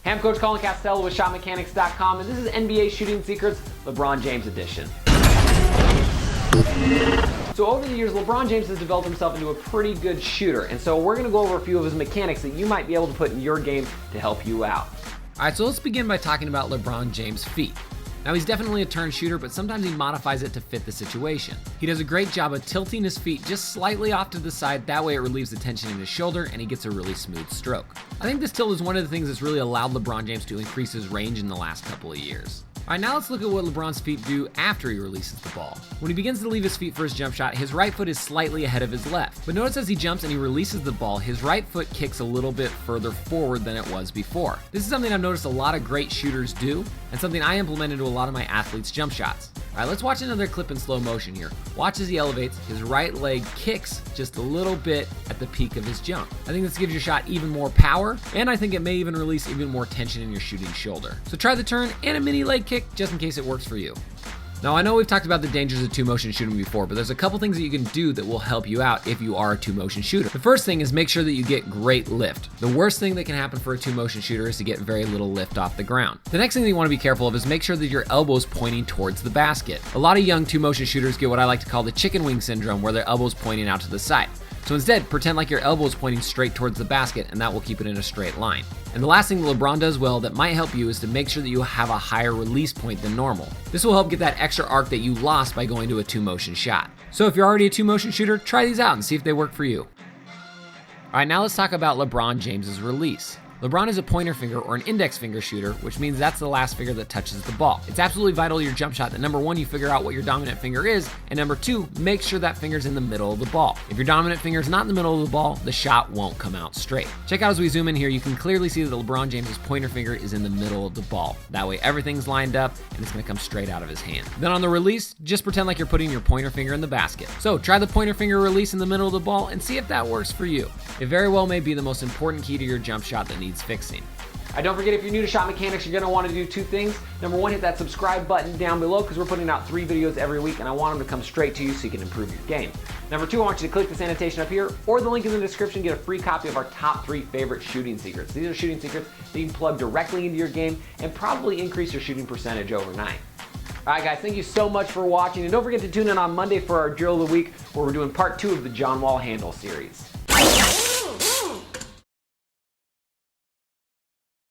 Hey, I'm Coach Colin Castello with ShotMechanics.com, and this is NBA Shooting Secrets, LeBron James edition. So over the years, LeBron James has developed himself into a pretty good shooter, and so we're going to go over a few of his mechanics that you might be able to put in your game to help you out. Alright, so let's begin by talking about LeBron James' feet. Now, he's definitely a turn shooter, but sometimes he modifies it to fit the situation. He does a great job of tilting his feet just slightly off to the side, that way it relieves the tension in his shoulder and he gets a really smooth stroke. I think this tilt is one of the things that's really allowed LeBron James to increase his range in the last couple of years. Alright, now let's look at what LeBron's feet do after he releases the ball. When he begins to leave his feet for his jump shot, his right foot is slightly ahead of his left. But notice as he jumps and he releases the ball, his right foot kicks a little bit further forward than it was before. This is something I've noticed a lot of great shooters do, and something I implement into a lot of my athletes' jump shots. Alright, let's watch another clip in slow motion here. Watch as he elevates, his right leg kicks just a little bit at the peak of his jump. I think this gives your shot even more power, and I think it may even release even more tension in your shooting shoulder. So try the turn and a mini leg kick just in case it works for you. Now, I know we've talked about the dangers of two-motion shooting before, but there's a couple things that you can do that will help you out if you are a two-motion shooter. The first thing is make sure that you get great lift. The worst thing that can happen for a two-motion shooter is to get very little lift off the ground. The next thing that you want to be careful of is make sure that your elbow is pointing towards the basket. A lot of young two-motion shooters get what I like to call the chicken wing syndrome, where their elbow's pointing out to the side. So instead, pretend like your elbow is pointing straight towards the basket, and that will keep it in a straight line. And the last thing that LeBron does well that might help you is to make sure that you have a higher release point than normal. This will help get that extra arc that you lost by going to a two-motion shot. So if you're already a two-motion shooter, try these out and see if they work for you. Alright, now let's talk about LeBron James's release. LeBron is a pointer finger or an index finger shooter, which means that's the last finger that touches the ball. It's absolutely vital to your jump shot that number one, you figure out what your dominant finger is, and number two, make sure that finger's in the middle of the ball. If your dominant finger is not in the middle of the ball, the shot won't come out straight. Check out as we zoom in here, you can clearly see that LeBron James's pointer finger is in the middle of the ball. That way everything's lined up and it's gonna come straight out of his hand. Then on the release, just pretend like you're putting your pointer finger in the basket. So try the pointer finger release in the middle of the ball and see if that works for you. It very well may be the most important key to your jump shot that needs fixing. Don't forget, if you're new to Shot Mechanics, you're going to want to do two things. Number one, hit that subscribe button down below because we're putting out 3 videos every week and I want them to come straight to you so you can improve your game. Number two, I want you to click this annotation up here or the link in the description, get a free copy of our top 3 favorite shooting secrets. These are shooting secrets that you can plug directly into your game and probably increase your shooting percentage overnight. Alright guys, thank you so much for watching, and don't forget to tune in on Monday for our drill of the week where we're doing part 2 of the John Wall handle series.